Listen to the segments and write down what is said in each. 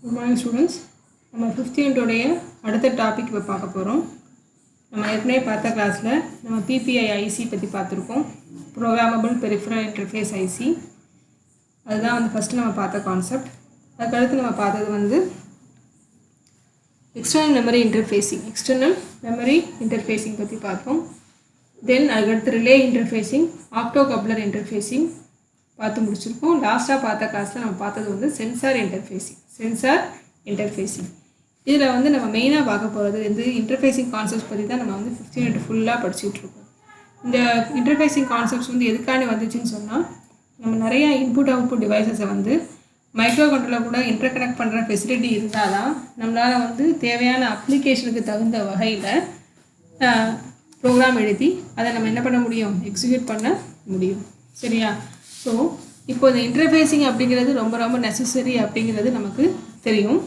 Good morning students. நம்ம 5th யூனிட்டோடைய அடுத்த topic இப்போ பார்க்க போகிறோம். நம்ம ஏற்கனவே பார்த்த கிளாஸில் நம்ம PPI IC பற்றி பார்த்துருக்கோம். Programmable peripheral interface IC. அதுதான் வந்து ஃபஸ்ட்டு நம்ம பார்த்த கான்செப்ட். அதுக்கடுத்து நம்ம பார்த்தது எக்ஸ்டர்னல் மெமரி இன்டர்ஃபேஸிங் பற்றி பார்த்தோம். தென் அதுக்கடுத்து ரிலே இன்டர்ஃபேஸிங், ஆக்டோ கப்ளர் இன்டர்ஃபேஸிங் பார்த்து முடிச்சிருக்கோம். லாஸ்ட்டாக பார்த்த கிளாஸில் நம்ம பார்த்தது சென்சார் இன்டர்ஃபேஸிங். இதில் நம்ம மெயினாக பார்க்க போகிறது இன்டர்ஃபேஸிங் கான்செப்ட்ஸ் பற்றி தான் நம்ம 5th யூனிட் ஃபுல்லாக படிச்சுட்டு இருக்கோம். இந்த இன்டர்ஃபேஸிங் கான்செப்ட்ஸ் எதுக்காண்டி வந்துச்சுன்னு சொன்னால், நம்ம நிறையா இன்புட் அவுட்புட் டிவைசஸை மைக்ரோ கண்ட்ரோலர் கூட இன்டர்கனெக்ட் பண்ணுற ஃபெசிலிட்டி இருந்தால் தான் நம்மளால் தேவையான அப்ளிகேஷனுக்கு தகுந்த வகையில் ப்ரோக்ராம் எழுதி அதை நம்ம என்ன பண்ண முடியும், எக்ஸிக்யூட் பண்ண முடியும். சரியா? ஸோ இப்போ இந்த இன்டர்ஃபேஸிங் அப்படிங்கிறது ரொம்ப ரொம்ப நெசசரி அப்படிங்கிறது நமக்கு தெரியும்.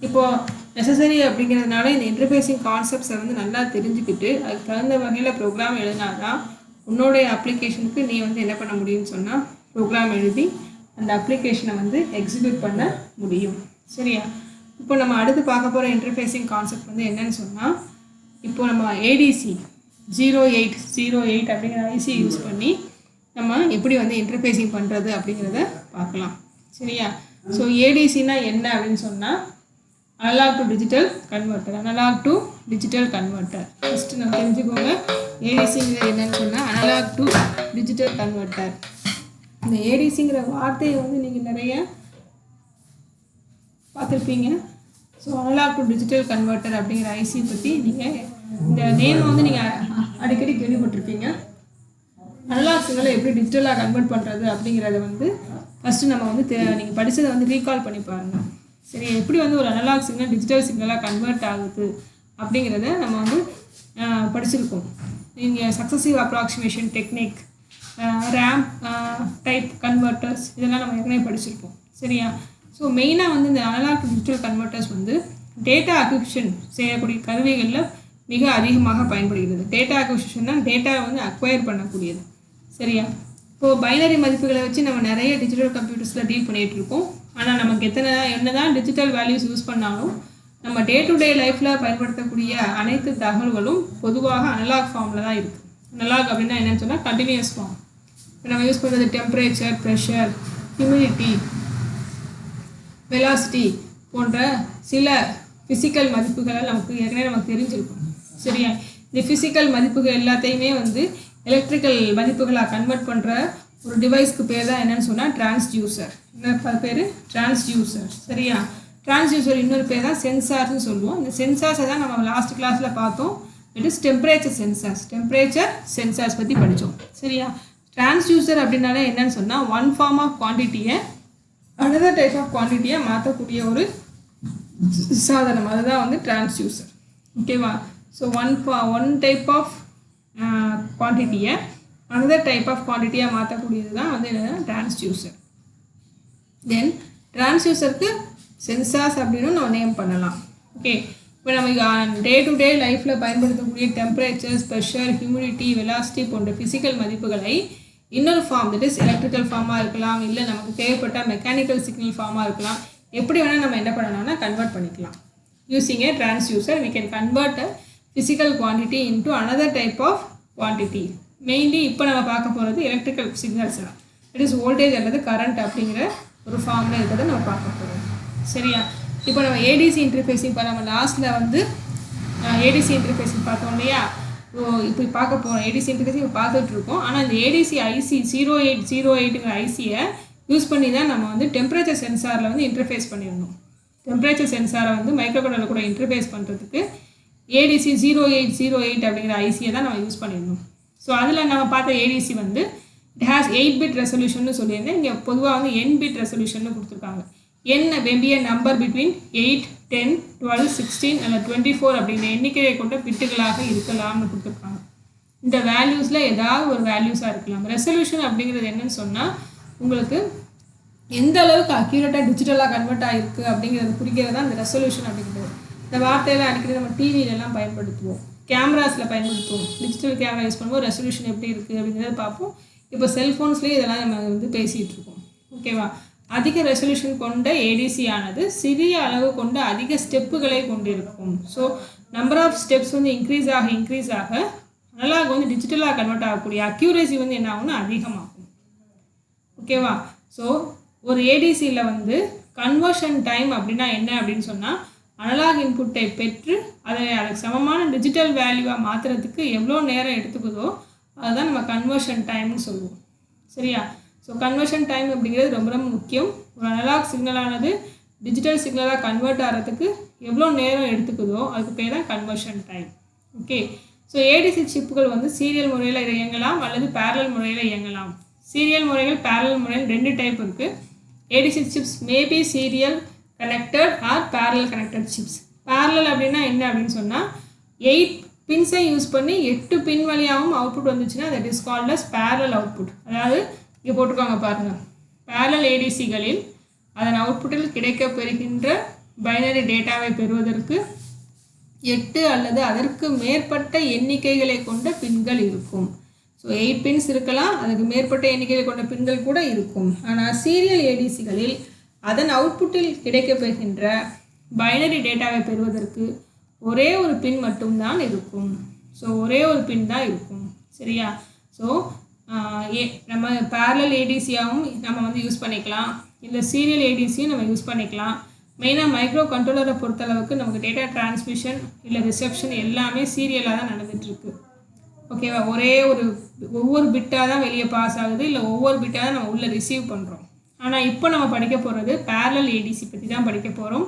இப்போது நெசசரி அப்படிங்கிறதுனால இந்த இன்டர்ஃபேஸிங் கான்செப்ட்ஸை நல்லா தெரிஞ்சுக்கிட்டு அதுக்கு தகுந்த வகையில் ப்ரோக்ராம் எழுதினா தான் உன்னோடைய அப்ளிகேஷனுக்கு நீ என்ன பண்ண முடியும்னு சொன்னால் ப்ரோக்ராம் எழுதி அந்த அப்ளிகேஷனை எக்ஸிக்யூட் பண்ண முடியும். சரியா? இப்போ நம்ம அடுத்து பார்க்க போகிற இன்டர்ஃபேஸிங் கான்செப்ட் என்னன்னு சொன்னால், இப்போ நம்ம ADC 0808 அப்படிங்கிற ஐசி யூஸ் பண்ணி நம்ம எப்படி இன்டர்ஃபேஸிங் பண்ணுறது அப்படிங்கிறத பார்க்கலாம். சரியா? ஸோ ஏடிசினா என்ன அப்படின்னு சொன்னால், analogue to digital converter. First நம்ம தெரிஞ்சுக்கோங்க, ஏடிசிங்கிறது என்னன்னு சொன்னால் அனலாக் டு டிஜிட்டல் கன்வெர்ட்டர். இந்த ஏடிசிங்கிற வார்த்தையை நீங்கள் நிறைய பார்த்துருப்பீங்க. So analog to digital converter அப்படிங்கிற ஐசி பற்றி நீங்கள் இந்த நேம் நீங்கள் அடிக்கடி கேள்விப்பட்டிருப்பீங்க. அனலாக் சிக்னலை எப்படி டிஜிட்டலாக கன்வெர்ட் பண்ணுறது அப்படிங்கிறத ஃபஸ்ட்டு நம்ம நீங்கள் படித்ததை ரீகால் பண்ணி பாருங்கள். சரி, எப்படி ஒரு அனலாக் சிக்னல் டிஜிட்டல் சிக்னலாக கன்வெர்ட் ஆகுது அப்படிங்கிறத நம்ம படிச்சிருக்கோம். நீங்கள் successive approximation technique, ramp type converters இதெல்லாம் நம்ம ஏற்கனவே படிச்சிருப்போம். சரியா? ஸோ மெயினாக இந்த analog digital converters data acquisition செய்யக்கூடிய கருவிகளில் மிக அதிகமாக பயன்படுகிறது. டேட்டா அக்விசிஷன்னா டேட்டாவை அக்வயர் பண்ணக்கூடியது. சரியா? இப்போது பைனரி மதிப்புகளை வச்சு நம்ம நிறைய டிஜிட்டல் கம்ப்யூட்டர்ஸில் டீல் பண்ணிகிட்டு இருக்கோம். ஆனால் நமக்கு என்னதான் டிஜிட்டல் வேல்யூஸ் யூஸ் பண்ணாலும் நம்ம டே டு டே லைஃப்பில் பயன்படுத்தக்கூடிய அனைத்து தகவல்களும் பொதுவாக அனலாக் ஃபார்மில் தான் இருக்குது. அனலாக் அப்படின்னா என்னென்னு சொன்னால் கண்டினியூஸ் ஃபார்ம். இப்போ நம்ம யூஸ் பண்ணுறது டெம்பரேச்சர், ப்ரெஷர், ஹியூமிடிட்டி, வெலாசிட்டி போன்ற சில ஃபிசிக்கல் மதிப்புகளை நமக்கு தெரிஞ்சிருக்கும். சரியா? இந்த ஃபிசிக்கல் மதிப்புகள் எல்லாத்தையுமே எலக்ட்ரிக்கல் மதிப்புகளாக கன்வெர்ட் பண்ணுற ஒரு டிவைஸ்க்கு பேர் தான் என்னென்னு சொன்னால் டிரான்ஸ்டியூசர். என்ன பேர்? டிரான்ஸ்டியூசர். சரியா? டிரான்ஸ்டியூசர் இன்னொரு பேர் தான் சென்சார்ஸ்னு சொல்லுவோம். இந்த சென்சார்ஸை தான் நம்ம லாஸ்ட் கிளாஸில் பார்த்தோம். இட் இஸ் டெம்பரேச்சர் சென்சார்ஸ் பற்றி படித்தோம். சரியா? டிரான்ஸ்டியூசர் அப்படின்னாலே என்னென்னு சொன்னால், ஒன் ஃபார்ம் ஆஃப் குவான்டிட்டியை அனதர் டைப் ஆஃப் குவான்டிட்டியை மாற்றக்கூடிய ஒரு சாதனம். அதுதான் டிரான்ஸ்டியூசர். ஓகேவா? ஸோ ஒன் டைப் ஆஃப் குவான்டிட்டியை அனதர் டைப் ஆஃப் குவான்டிட்டியாக மாற்றக்கூடியது தான் என்னென்னா டிரான்ஸ்டியூசர். தென் டிரான்ஸ்டியூசருக்கு சென்சார்ஸ் அப்படின்னு நம்ம நேம் பண்ணலாம். ஓகே, இப்போ நம்ம டே டு டே லைஃப்பில் பயன்படுத்தக்கூடிய டெம்பரேச்சர்ஸ், ப்ரெஷர், ஹியூமிடிட்டி, வெலாசிட்டி போன்ற ஃபிசிக்கல் மதிப்புகளை இன்னொரு ஃபார்ம், தட் இஸ் எலக்ட்ரிக்கல் ஃபார்மாக இருக்கலாம், இல்லை நமக்கு தேவைப்பட்ட மெக்கானிக்கல் சிக்னல் ஃபார்மாக இருக்கலாம். எப்படி வேணால் நம்ம என்ன பண்ணலாம்னா கன்வெர்ட் பண்ணிக்கலாம். Using A transducer we can convert a physical quantity into another type of quantity. Mainly இப்போ நம்ம பார்க்க போகிறது எலக்ட்ரிக்கல் சிக்னல்ஸ் தான். தட் இஸ் வோல்டேஜ் அல்லது கரண்ட் அப்படிங்கிற ஒரு ஃபார்மில் இருக்கிறத நம்ம பார்க்க போகிறோம். சரியா? இப்போ நம்ம ஏடிசி இன்டர்ஃபேஸிங் இப்போ நம்ம லாஸ்ட்டில் ஏடிசி இன்டர்ஃபேஸிங் பார்த்தோம் இல்லையா? இப்போ பார்க்க போகிறோம் ஏடிசி இன்டர்ஃபேஸிங் இப்போ பார்த்துட்ருக்கோம். ஆனால் இந்த ஏடிசி ஐசி 0808ங்கிற ஐசியை யூஸ் பண்ணி தான் நம்ம டெம்பரேச்சர் சென்சாரில் இன்டர்ஃபேஸ் பண்ணிடணும். டெம்பரேச்சர் சென்சாரை மைக்ரோ கண்ட்ரோலர் கூட இன்டர்ஃபேஸ் பண்ணுறதுக்கு ஏடிசி 0808 அப்படிங்கிற ஐசியை தான் நம்ம யூஸ் பண்ணிடணும். ஸோ அதில் நம்ம பார்த்த ADC it has 8 bit resolution சொல்லியிருந்தேன். இங்கே பொதுவாக n பிட் ரெசல்யூஷன் கொடுத்துருக்காங்க. n maybe a number between 8, 10, 12, 16 அல்ல 24 அப்படிங்கிற எண்ணிக்கையை கொண்ட பிட்டுகளாக இருக்கலாம்னு கொடுத்துருக்காங்க. இந்த வேல்யூஸில் ஏதாவது ஒரு வேல்யூஸாக இருக்கலாம். ரெசல்யூஷன் அப்படிங்கிறது என்னன்னு சொன்னால், உங்களுக்கு எந்த அளவுக்கு அக்யூரேட்டாக டிஜிட்டலாக கன்வெர்ட் ஆகிருக்கு அப்படிங்கிறது குறிக்கிறது தான் இந்த ரெசல்யூஷன் அப்படிங்கிறது. இந்த வார்த்தையெல்லாம் அடிக்கடி நம்ம டிவிலெலாம் பயன்படுத்துவோம், கேமராஸில் பயன்படுத்துவோம். டிஜிட்டல் கேமரா யூஸ் பண்ணும்போது ரெசல்யூஷன் எப்படி இருக்குது அப்படிங்கிறத பார்ப்போம். இப்போ செல்ஃபோன்ஸ்லேயே இதெல்லாம் நம்ம பேசிகிட்டு இருக்கோம். ஓகேவா? அதிக ரெசல்யூஷன் கொண்ட ஏடிசி ஆனது சிறிய அளவு கொண்ட அதிக ஸ்டெப்புகளை கொண்டிருக்கும். ஸோ நம்பர் ஆஃப் ஸ்டெப்ஸ் வந்து இன்க்ரீஸ் ஆக அனலாக் வந்து டிஜிட்டலாக கன்வெர்ட் ஆகக்கூடிய அக்யூரேசி வந்து என்ன ஆகும்னா அதிகமாகும். ஓகேவா? ஸோ ஒரு ஏடிசியில் வந்து கன்வர்ஷன் டைம் அப்படின்னா என்ன அப்படின்னு சொன்னால், அனலாக் இன்புட்டை பெற்று அதுக்கு சமமான டிஜிட்டல் வேல்யூவாக மாற்றுறதுக்கு எவ்வளோ நேரம் எடுத்துக்குதோ அதுதான் நம்ம கன்வர்ஷன் டைம்னு சொல்லுவோம். சரியா? ஸோ கன்வர்ஷன் டைம் அப்படிங்கிறது ரொம்ப ரொம்ப முக்கியம். ஒரு அனலாக் சிக்னலானது டிஜிட்டல் சிக்னலாக கன்வெர்ட் ஆகிறதுக்கு எவ்வளோ நேரம் எடுத்துக்குதோ அதுக்கு பேர் தான் conversion time. Okay. So ADC சிப்புகள் வந்து சீரியல் முறையில் இயங்கலாம் அல்லது பேரலல் முறையில் இயங்கலாம். சீரியல் முறைகள் பேரலல் முறையில் 2 டைப் இருக்குது. ADC chips maybe serial connected or parallel connected chips. Parallel அப்படின்னா என்ன அப்படின்னு சொன்னால் 8 பின்ஸை யூஸ் பண்ணி 8 பின் வழியாகவும் அவுட்புட் வந்துச்சுன்னா that is called as parallel output. அதாவது இங்கே போட்டிருக்காங்க பாருங்கள், பேரலல் ஏடிசிகளில் அதன் அவுட்புட்டில் கிடைக்கப் பெறுகின்ற பைனரி டேட்டாவை பெறுவதற்கு 8 அல்லது அதற்கு மேற்பட்ட எண்ணிக்கைகளை கொண்ட பின்கள் இருக்கும். ஸோ 8 பின்ஸ் இருக்கலாம், அதுக்கு மேற்பட்ட எண்ணிக்கைகளை கொண்ட பின்கள் கூட இருக்கும். ஆனால் சீரியல் ஏடிசிகளில் அதன் அவுட்புட்டில் கிடைக்கப்பெறுகின்ற பைனரி டேட்டாவை பெறுவதற்கு ஒரே ஒரு பின் மட்டும்தான் இருக்கும். ஸோ ஒரே ஒரு பின் தான் இருக்கும். சரியா? ஸோ நம்ம பேரலல் ஏடிசியாகவும் நம்ம வந்து யூஸ் பண்ணிக்கலாம், இல்லை சீரியல் ஏடிசியும் நம்ம யூஸ் பண்ணிக்கலாம். மெயினாக மைக்ரோ கண்ட்ரோலரை பொறுத்தளவுக்கு நமக்கு டேட்டா டிரான்ஸ்மிஷன் இல்லை ரிசெப்ஷன் எல்லாமே சீரியலாக தான் நடந்துகிட்ருக்கு. ஓகேவா? ஒவ்வொரு பிட்டாக தான் வெளியே பாஸ் ஆகுது, இல்லை ஒவ்வொரு பிட்டாக தான் நம்ம உள்ளே ரிசீவ் பண்ணுறோம். ஆனால் இப்போ நம்ம படிக்க போகிறது பேரலல் ஏடிசி பற்றி தான் படிக்க போகிறோம்.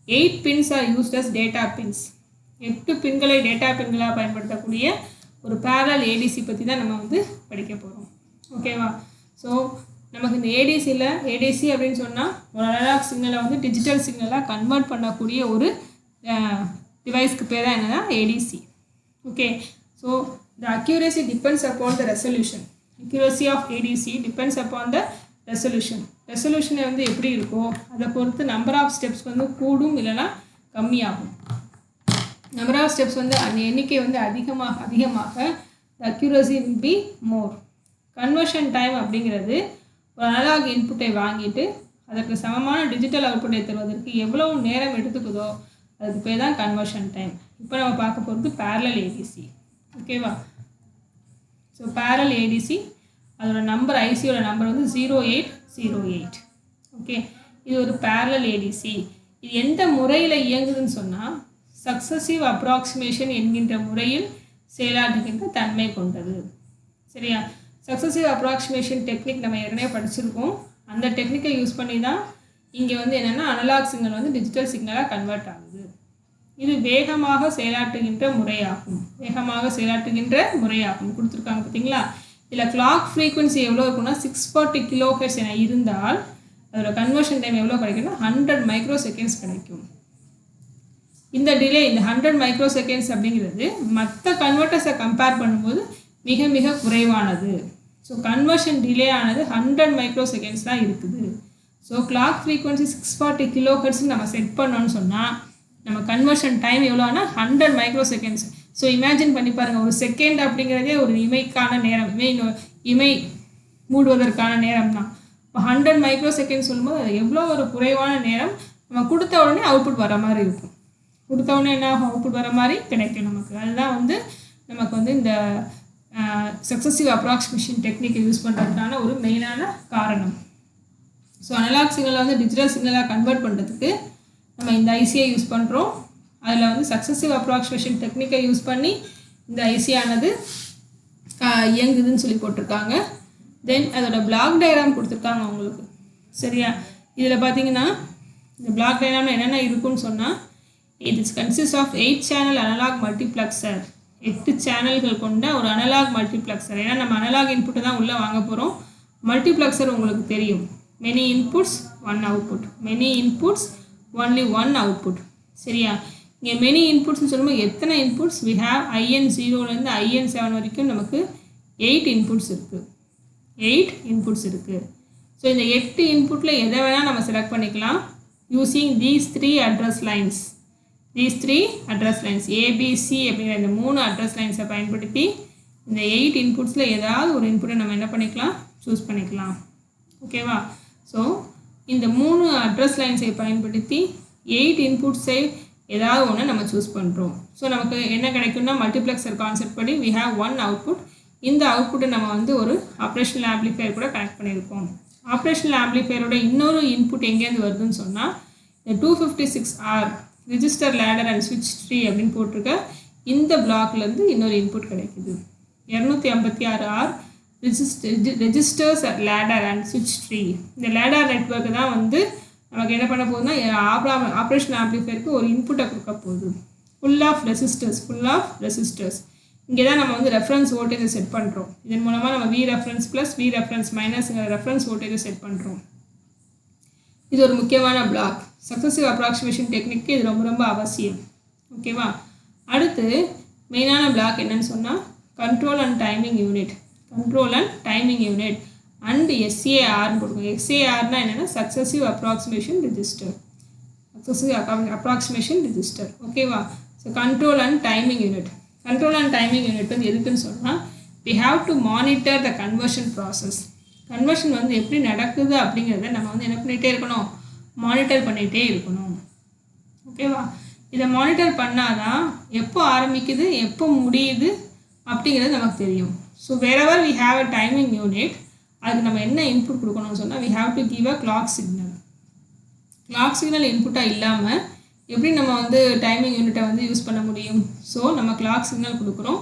8 pins are used as data pins. 8 பின்களை டேட்டா பின்களாக பயன்படுத்தக்கூடிய ஒரு பேரலல் ஏடிசி பற்றி தான் நம்ம வந்து படிக்க போகிறோம். ஓகேவா? ஸோ நமக்கு இந்த ஏடிசி அப்படின்னு சொன்னால் ஒரு அனலாக் சிக்னலை வந்து டிஜிட்டல் சிக்னலாக கன்வெர்ட் பண்ணக்கூடிய ஒரு டிவைஸ்க்கு பேர் தான் என்னன்னா ADC. Okay. So the accuracy depends upon the resolution. Accuracy of ADC depends upon the resolution. ரெசல்யூஷனை வந்து எப்படி இருக்கோ அதை பொறுத்து நம்பர் ஆஃப் ஸ்டெப்ஸ் வந்து கூடும் இல்லைனா கம்மியாகும். நம்பர் ஆஃப் ஸ்டெப்ஸ் வந்து அந்த எண்ணிக்கை வந்து அதிகமாக accuracy will be more. Conversion time அப்படிங்கிறது ஒரு அனலாக் இன்புட்டை வாங்கிட்டு அதற்கு சமமான டிஜிட்டல் அவுட்புட்டை தருவதற்கு எவ்வளோ நேரம் எடுத்துக்குதோ அதுக்கு பேர் தான் கன்வர்ஷன் டைம். இப்போ நம்ம பார்க்க போகிறது பேரலல் ஏடிசி. ஓகேவா? ஸோ பேரலல் ஏடிசி அதோட நம்பர் ஐசியோட நம்பர் வந்து 0808. ஓகே. இது ஒரு பேரலல் ஏடிசி. இது எந்த முறையில் இயங்குதுன்னு சொன்னால் சக்ஸசிவ் அப்ராக்சிமேஷன் என்கின்ற முறையில் செயலாற்றுகின்ற தன்மை கொண்டது. சரியா? சக்ஸசிவ் அப்ராக்சிமேஷன் டெக்னிக் நம்ம ஏற்கனவே படிச்சிருக்கோம். அந்த டெக்னிக்கை யூஸ் பண்ணி தான் இங்கே வந்து என்னென்னா அனலாக் சிக்னல் வந்து டிஜிட்டல் சிக்னலாக கன்வெர்ட் ஆகுது. இது வேகமாக செயலாற்றுகின்ற முறையாகும். கொடுத்துருக்காங்க பார்த்தீங்களா? இதில் கிளாக் ஃப்ரீக்வன்சி எவ்வளோ இருக்குன்னா 640 kHz என இருந்தால் அதோட கன்வர்ஷன் டைம் எவ்வளோ கிடைக்குன்னா 100 மைக்ரோ செகண்ட்ஸ் கிடைக்கும். இந்த டிலே இந்த 100 மைக்ரோ செகண்ட்ஸ் அப்படிங்கிறது மற்ற கன்வெர்ட்டர்ஸை கம்பேர் பண்ணும்போது மிக மிக குறைவானது. ஸோ கன்வர்ஷன் டிலே ஆனது 100 மைக்ரோ செகண்ட்ஸ் தான் இருக்குது. ஸோ கிளாக் ஃப்ரீக்வன்சி 640 kHz நம்ம செட் பண்ணோன்னு சொன்னால் நம்ம கன்வர்ஷன் டைம் எவ்வளோனா 100 மைக்ரோ செகண்ட்ஸ். ஸோ இமேஜின் பண்ணி பாருங்கள், ஒரு செகண்ட் அப்படிங்கிறதே ஒரு இமைக்கான நேரம், இமை மூடுவதற்கான நேரம் தான். இப்போ 100 மைக்ரோ செகண்ட்ஸ் சொல்லும்போது அது எவ்வளோ ஒரு குறைவான நேரம். நம்ம கொடுத்த உடனே அவுட்புட் வர மாதிரி இருக்கும். கொடுத்த உடனே என்ன அவுட்புட் வர மாதிரி கிடைக்கும் நமக்கு. அதுதான் வந்து நமக்கு வந்து இந்த சக்ஸசிவ் அப்ராக்சிமேஷன் டெக்னிக்கை யூஸ் பண்ணுறதுக்கான ஒரு மெயினான காரணம். ஸோ அனலாக் சிக்னலை வந்து டிஜிட்டல் சிக்னலாக கன்வெர்ட் பண்ணுறதுக்கு நம்ம இந்த ஐசியை யூஸ் பண்ணுறோம். அதில் வந்து சக்ஸசிவ் அப்ராக்சிமேஷன் டெக்னிக்கை யூஸ் பண்ணி இந்த ஐசியானது இயங்குதுன்னு சொல்லி போட்டிருக்காங்க. தென் அதோட பிளாக் டயக்ராம் கொடுத்துருக்காங்க உங்களுக்கு. சரியா? இதில் பார்த்தீங்கன்னா இந்த பிளாக் டயக்ராமில் என்னென்ன இருக்குன்னு சொன்னால் it is consist of 8 channel analog multiplexer. 8 சேனல்கள் கொண்ட ஒரு அனலாக் மல்டிப்ளெக்சர். ஏன்னா நம்ம அனலாக் இன்புட்டை தான் உள்ளே வாங்க போகிறோம். மல்டிப்ளெக்சர் உங்களுக்கு தெரியும், many inputs one output, many inputs only one output. சரியா? இங்கே மெனி இன்புட்ஸ்னு சொல்லும்போது எத்தனை இன்புட்ஸ் வி ஹேவ் IN0லேருந்து IN7 வரைக்கும் நமக்கு 8 இன்புட்ஸ் இருக்குது. 8 இன்புட்ஸ் இருக்குது. ஸோ இந்த 8 இன்புட்டில் எதை வேணால் நம்ம செலக்ட் பண்ணிக்கலாம் using these 3 address lines. ABC அப்படிங்கிற இந்த 3 அட்ரஸ் லைன்ஸை பயன்படுத்தி இந்த 8 இன்புட்ஸில் ஏதாவது ஒரு இன்புட்டை நம்ம என்ன பண்ணிக்கலாம், சூஸ் பண்ணிக்கலாம். ஓகேவா? ஸோ இந்த 3 அட்ரஸ் லைன்ஸை பயன்படுத்தி 8 இன்புட்ஸை ஏதாவது ஒன்று நம்ம சூஸ் பண்ணுறோம். ஸோ நமக்கு என்ன கிடைக்கும்னா மல்டிப்ளெக்சர் கான்செப்ட் படி we have one output. இந்த அவுட்புட்டை நம்ம வந்து ஒரு ஆப்ரேஷனல் ஆம்ப்ளிஃபையர் கூட கனெக்ட் பண்ணியிருக்கோம். ஆப்ரேஷனல் ஆம்ப்ளிஃபையரோட இன்னொரு இன்புட் எங்கேருந்து வருதுன்னு சொன்னால் இந்த 256R ரிஜிஸ்டர் லேடர் அண்ட் ஸ்விட்ச் ட்ரீ அப்படின்னு போட்டிருக்க இந்த பிளாக்லேருந்து இன்னொரு இன்புட் கிடைக்குது. 256R ரெஜிஸ்டர்ஸ் லேடர் அண்ட் ஸ்விட்ச் ட்ரீ. இந்த லேடர் நெட்வொர்க் தான் வந்து நமக்கு என்ன பண்ண போகுதுன்னா ஆப்ரேஷனல் ஆம்ப்ளிஃபையருக்கு ஒரு இன்புட்டை கொடுக்க போகுது. Full of resistors. இங்கே தான் நம்ம வந்து ரெஃபரன்ஸ் வோல்டேஜை செட் பண்ணுறோம். இதன் மூலமாக நம்ம V reference plus V reference மைனஸ்ங்கிற ரெஃபரன்ஸ் வோல்டேஜை செட் பண்ணுறோம். இது ஒரு முக்கியமான பிளாக். சக்ஸசிவ் அப்ராக்சிமேஷன் டெக்னிக்கு இது ரொம்ப ரொம்ப அவசியம். ஓகேவா? அடுத்து மெயினான பிளாக் என்னன்னு சொன்னால் control and timing unit and SARன்னு கொடுக்கும். SARனா என்னென்னா சக்ஸசிவ் அப்ராக்சிமேஷன் ரெஜிஸ்டர். ஓகேவா? So control and timing unit வந்து எதுக்குன்னு சொன்னால் we have to monitor the conversion process. Conversion வந்து எப்படி நடக்குது அப்படிங்கிறத நம்ம வந்து என்ன பண்ணிகிட்டே இருக்கணும், மானிட்டர் பண்ணிகிட்டே இருக்கணும். ஓகேவா? இதை மானிட்டர் பண்ணால் தான் எப்போ ஆரம்பிக்குது எப்போ முடியுது அப்படிங்கிறது நமக்கு தெரியும். So wherever we have a timing unit அதுக்கு நம்ம என்ன இன்புட் கொடுக்கணும்னு சொன்னால் we have to give a clock signal இன்புட்டாக இல்லாமல் எப்படி நம்ம வந்து டைமிங் யூனிட்டை வந்து யூஸ் பண்ண முடியும்? ஸோ நம்ம கிளாக் சிக்னல் கொடுக்குறோம்.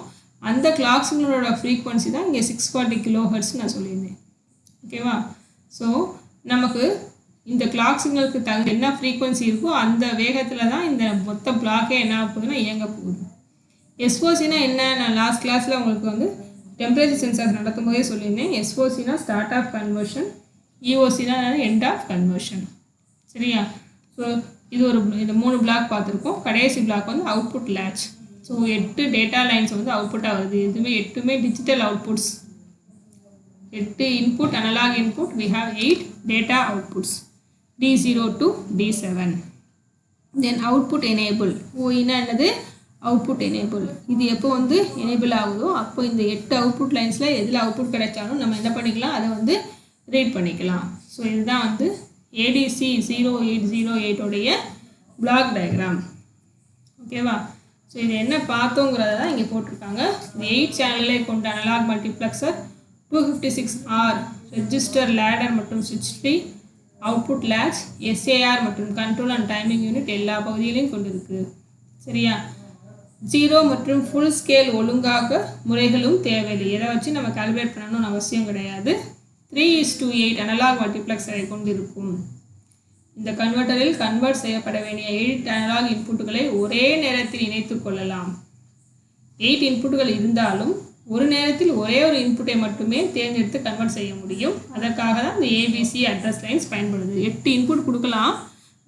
அந்த கிளாக் சிக்னலோட ஃப்ரீக்வன்சி தான் இங்கே 640 kHz நான் சொல்லியிருந்தேன். ஓகேவா? ஸோ நமக்கு இந்த கிளாக் சிக்னலுக்கு தகுந்த என்ன ஃப்ரீக்வன்சி இருக்கோ அந்த வேகத்தில் தான் இந்த மொத்த பிளாக்கே என்ன போகுதுன்னா இயங்க போகுது. SOCனா என்ன, நான் லாஸ்ட் கிளாஸில் உங்களுக்கு வந்து டெம்பரேச்சர் சென்சார் நடத்தும் போதே சொல்லியிருந்தேன். SOCனா ஸ்டார்ட் ஆஃப் கன்வர்ஷன், EOCனா எண்ட் ஆஃப் கன்வர்ஷன். சரியா? ஸோ இந்த 3 பிளாக் பார்த்துருக்கோம். கடைசி பிளாக் வந்து output latch. So 8 data lines வந்து அவுட்புட்டாக வருது. எதுவுமே 8மே digital outputs. 8 input analogue input, we have 8 data outputs D0 to D7. Then output enable. ஓனா என்னது? Output enable. இது எப்போ வந்து எனேபிள் ஆகுதோ அப்போ இந்த 8 அவுட்புட் லைன்ஸில் எதில் அவுட்புட் கிடைச்சாலும் நம்ம என்ன பண்ணிக்கலாம், அதை வந்து ரீட் பண்ணிக்கலாம். ஸோ இதுதான் வந்து ADC 0808 உடைய பிளாக் டயக்ராம். ஓகேவா? ஸோ இது என்ன பார்த்தோங்கிறத தான் இங்கே போட்டிருக்காங்க. இந்த 8 சேனலை கொண்ட analogue multiplexer 256R register ladder மற்றும் ஸ்விட்ச் ட்ரீ, அவுட்புட் லேட்ச், SAR மற்றும் கண்ட்ரோல் அண்ட் டைமிங் யூனிட் எல்லா பகுதிகளையும் கொண்டிருக்கு. சரியா? 0 மற்றும் ஃபுல் ஸ்கேல் ஒழுங்காக முறைகளும் தேவையில்லை. எதை வச்சு நம்ம கால்குலேட் பண்ணணும்னு அவசியம் கிடையாது. 3:8 அனலாக் மல்டிப்ளெக்சரை கொண்டிருக்கும். இந்த கன்வெர்ட்டரில் கன்வெர்ட் செய்யப்பட வேண்டிய 8 அனலாக் இன்புட்டுகளை ஒரே நேரத்தில் இணைத்து கொள்ளலாம். 8 இன்புட்டுகள் இருந்தாலும் ஒரு நேரத்தில் ஒரே ஒரு இன்புட்டை மட்டுமே தேர்ந்தெடுத்து கன்வெர்ட் செய்ய முடியும். அதற்காக தான் இந்த ABC அட்ரஸ் லைன்ஸ் பயன்படுது. 8 இன்புட் கொடுக்கலாம்,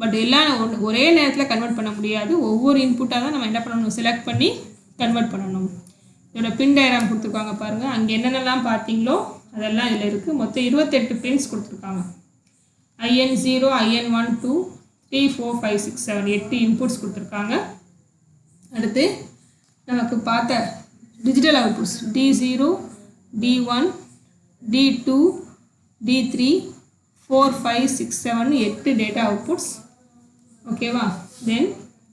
பட் எல்லாம் ஒரே நேரத்தில் கன்வெர்ட் பண்ண முடியாது. ஒவ்வொரு இன்புட்டாக தான் நம்ம என்ன பண்ணணும், செலக்ட் பண்ணி கன்வெர்ட் பண்ணணும். இதோட பின் டயக்ராம் கொடுத்துருக்காங்க பாருங்கள். அங்கே என்னென்னலாம் பார்த்தீங்களோ அதெல்லாம் இதில் இருக்குது. மொத்தம் 28 பின்ஸ் கொடுத்துருக்காங்க. IN0, IN1, 2, 3, 4, 5, 6, 7 8 இன்புட்ஸ் கொடுத்துருக்காங்க. அடுத்து நமக்கு பார்த்த digital outputs D0, D1, D2, D3, 4, 5, 6, 7 8 data outputs. ஓகேவா? தென்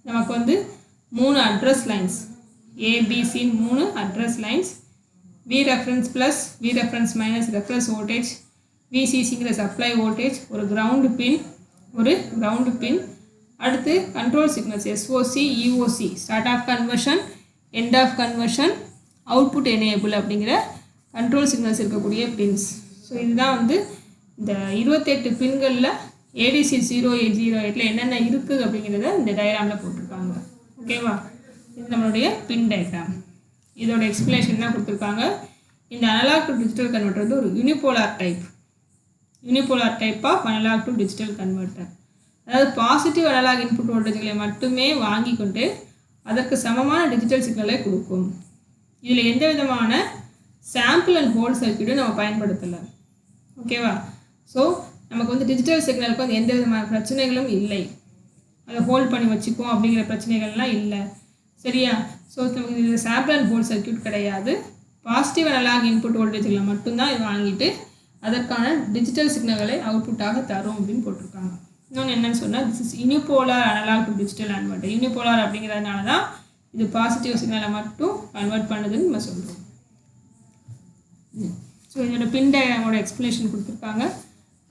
நமக்கு வந்து 3 address lines, ABC 3 address lines, V reference plus V reference minus reference voltage, VCCங்கிற சப்ளை வோல்டேஜ், ஒரு கிரவுண்டு பின், அடுத்து control signals SOC, EOC, start of conversion, end of conversion, output enable அப்படிங்கிற control signals இருக்கக்கூடிய pins. So இதுதான் வந்து இந்த 28 பின்களில் ADC 0808 என்னென்ன இருக்குது அப்படிங்கிறத இந்த டயக்ராமில் போட்டிருக்காங்க. ஓகேவா? இது நம்மளுடைய பின் டயக்ராம். இதோட எக்ஸ்பிளேஷன் தான் கொடுத்துருக்காங்க. இந்த அனலாக் டு டிஜிட்டல் கன்வெர்ட்டர் வந்து ஒரு unipolar type of analog to digital converter. அதாவது பாசிட்டிவ் அனலாக் இன்புட் வோல்டேஜ்களை மட்டுமே வாங்கி கொண்டு அதற்கு சமமான டிஜிட்டல் சிக்னலை கொடுக்கும். இதில் எந்த விதமான சாம்பிள் அண்ட் ஹோல்ட் சர்க்யூட்டும் நம்ம பயன்படுத்தலை. ஓகேவா? ஸோ நமக்கு வந்து டிஜிட்டல் சிக்னலுக்கு வந்து எந்த விதமான பிரச்சனைகளும் இல்லை. அதை ஹோல்ட் பண்ணி வச்சுக்குவோம் அப்படிங்கிற பிரச்சனைகள்லாம் இல்லை. சரியா? ஸோ நமக்கு இது சாம்பிள் அண்ட் ஹோல்ட் சர்க்யூட் கிடையாது. பாசிட்டிவ் அனலாக் இன்புட் வோல்டேஜ்களை மட்டும்தான் இது வாங்கிட்டு அதற்கான டிஜிட்டல் சிக்னல்களை அவுட்புட்டாக தரும் அப்படின்னு போட்டிருக்காங்க. இன்னொன்று என்னன்னு சொன்னால் this is unipolar analog to digital converter. Unipolar அப்படிங்கிறதுனால தான் இது பாசிட்டிவ் சிக்னலை மட்டும் கன்வெர்ட் பண்ணுதுன்னு நம்ம சொல்கிறோம். ஸோ இதோட பின் டயக்ராமோட எக்ஸ்ப்ளனேஷன் கொடுத்துருக்காங்க.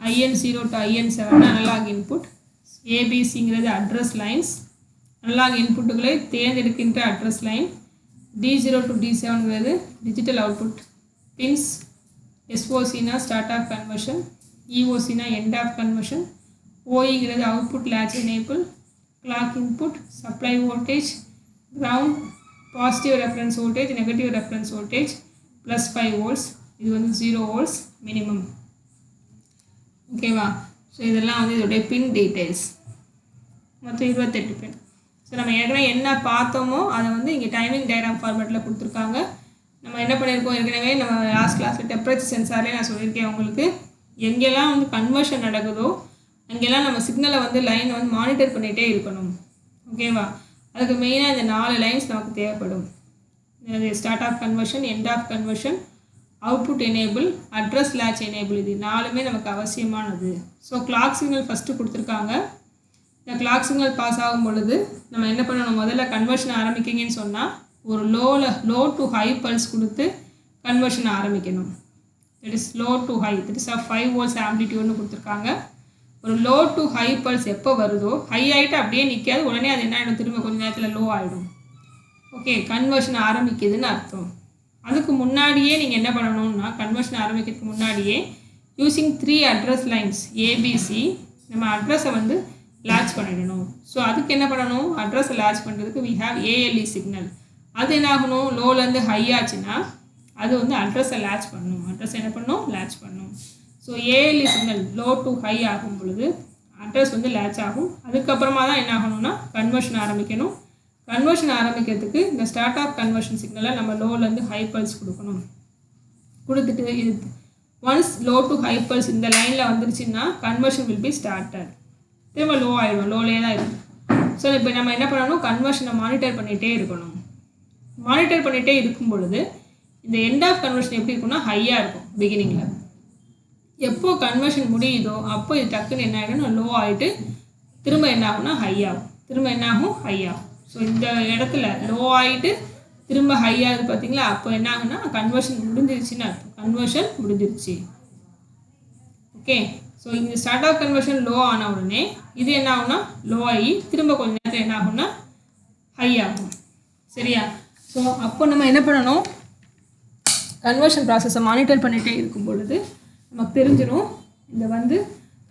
IN0 to IN7 analogue input, ஏபிசிங்கிறது அட்ரஸ் லைன்ஸ், அனலாக் இன்புட்டுகளை தேர்ந்தெடுக்கின்ற அட்ரஸ் லைன், D0 to D7ங்கிறது டிஜிட்டல் அவுட்புட் பின்ஸ், SOCனா ஸ்டார்ட் ஆஃப் கன்வர்ஷன், EOCனா எண்ட் ஆஃப் கன்வர்ஷன், OEங்கிறது output latch enable, clock input, supply voltage, ground, positive reference voltage, negative reference voltage, +5 volts, இது வந்து 0 volts minimum. ஓகேவா? So இதெல்லாம் வந்து இதோடைய பின் டீட்டெயில்ஸ். மொத்தம் 28 பின். ஸோ நம்ம ஏற்கனவே என்ன பார்த்தோமோ அதை வந்து இங்கே டைமிங் டயக்ராம் ஃபார்மேட்டில் கொடுத்துருக்காங்க. நம்ம என்ன பண்ணியிருக்கோம் ஏற்கனவே நம்ம லாஸ்ட் கிளாஸில் டெம்பரேச்சர் சென்சார்லேயே நான் சொல்லியிருக்கேன் உங்களுக்கு. எங்கெல்லாம் வந்து கன்வர்ஷன் நடக்குதோ அங்கெல்லாம் நம்ம சிக்னலை வந்து லைனை வந்து மானிட்டர் பண்ணிகிட்டே இருக்கணும். ஓகேவா? அதுக்கு மெயினாக இந்த 4 லைன்ஸ் நமக்கு தேவைப்படும். Start of conversion, end of conversion, output enable, address latch enable, இது 4மே நமக்கு அவசியமானது. ஸோ கிளாக் சிக்னல் ஃபஸ்ட்டு கொடுத்துருக்காங்க. இந்த கிளாக் சிக்னல் பாஸ் ஆகும் பொழுது நம்ம என்ன பண்ணணும், முதல்ல கன்வர்ஷன் ஆரம்பிக்கிங்கன்னு சொன்னால் ஒரு லோ டு ஹை பல்ஸ் கொடுத்து கன்வர்ஷன் ஆரம்பிக்கணும். That is low to high, that is 5 volts ஆம்பிளிடியூட்னு கொடுத்துருக்காங்க. ஒரு லோ டு ஹை பல்ஸ் எப்போ வருதோ ஹை ஆகிட்டு அப்படியே நிற்காது, உடனே அது என்ன ஆகிடும், திரும்ப கொஞ்சம் நேரத்தில் லோ ஆகிடும். ஓகே, கன்வர்ஷன் ஆரம்பிக்குதுன்னு அர்த்தம். அதுக்கு முன்னாடியே நீங்கள் என்ன பண்ணணும்னா கன்வர்ஷன் ஆரம்பிக்கிறதுக்கு முன்னாடியே யூஸிங் 3 அட்ரஸ் லைன்ஸ் ஏபிசி நம்ம அட்ரஸை வந்து லேட்ச் பண்ணிடணும். ஸோ அதுக்கு என்ன பண்ணணும், அட்ரஸை லேட்ச் பண்ணுறதுக்கு we have ALE சிக்னல். அது என்ன ஆகணும், லோலேருந்து ஹை ஆச்சுன்னா அது வந்து அட்ரஸை லேட்ச் பண்ணணும். அட்ரஸ் என்ன பண்ணணும், லேட்ச் பண்ணணும். So ALE signal low to high ஆகும் பொழுது அட்ரஸ் வந்து லேட்ச் ஆகும். அதுக்கப்புறமா தான் என்ன ஆகணும்னா கன்வர்ஷன் ஆரம்பிக்கணும். கன்வர்ஷன் ஆரம்பிக்கிறதுக்கு இந்த ஸ்டார்ட் ஆஃப் கன்வர்ஷன் சிக்னலை நம்ம லோலேருந்து ஹை பல்ஸ் கொடுக்கணும். கொடுத்துட்டு இது once low to high pulse இந்த லைனில் வந்துருச்சுன்னா கன்வர்ஷன் வில் பி ஸ்டார்டட். திரும்ப லோ ஆகிடும், லோலே தான் இருக்கும். ஸோ இப்போ நம்ம என்ன பண்ணணும், கன்வர்ஷனை மானிட்டர் பண்ணிகிட்டே இருக்கணும். மானிட்டர் பண்ணிகிட்டே இருக்கும் பொழுது இந்த எண்ட் ஆஃப் கன்வர்ஷன் எப்படி இருக்கும்னா ஹையாக இருக்கும் பிகினிங்கில். எப்போது கன்வர்ஷன் முடியுதோ அப்போ இது டக்குன்னு என்ன ஆகிடும்னா லோ ஆகிட்டு திரும்ப என்ன ஆகும்னா ஹை ஆகும், திரும்ப என்ன ஆகும் ஹை ஆகும். ஸோ இந்த இடத்துல லோ ஆகிட்டு திரும்ப ஹை ஆகுது பார்த்தீங்களா, அப்போ என்ன ஆகுனா கன்வர்ஷன் முடிஞ்சிருச்சுன்னு அர்த்தம், கன்வர்ஷன் முடிஞ்சிருச்சு. ஓகே, ஸோ இந்த ஸ்டார்ட் ஆஃப் கன்வர்ஷன் லோ ஆன உடனே இது என்ன ஆகும்னா லோ ஆகி திரும்ப கொஞ்சம் நேரத்தில் என்ன ஆகும்னா ஹை ஆகும். சரியா? ஸோ அப்போ நம்ம என்ன பண்ணணும், கன்வர்ஷன் ப்ராசஸை மானிட்டர் பண்ணிகிட்டே இருக்கும் பொழுது நமக்கு தெரிஞ்சிடும் இந்த வந்து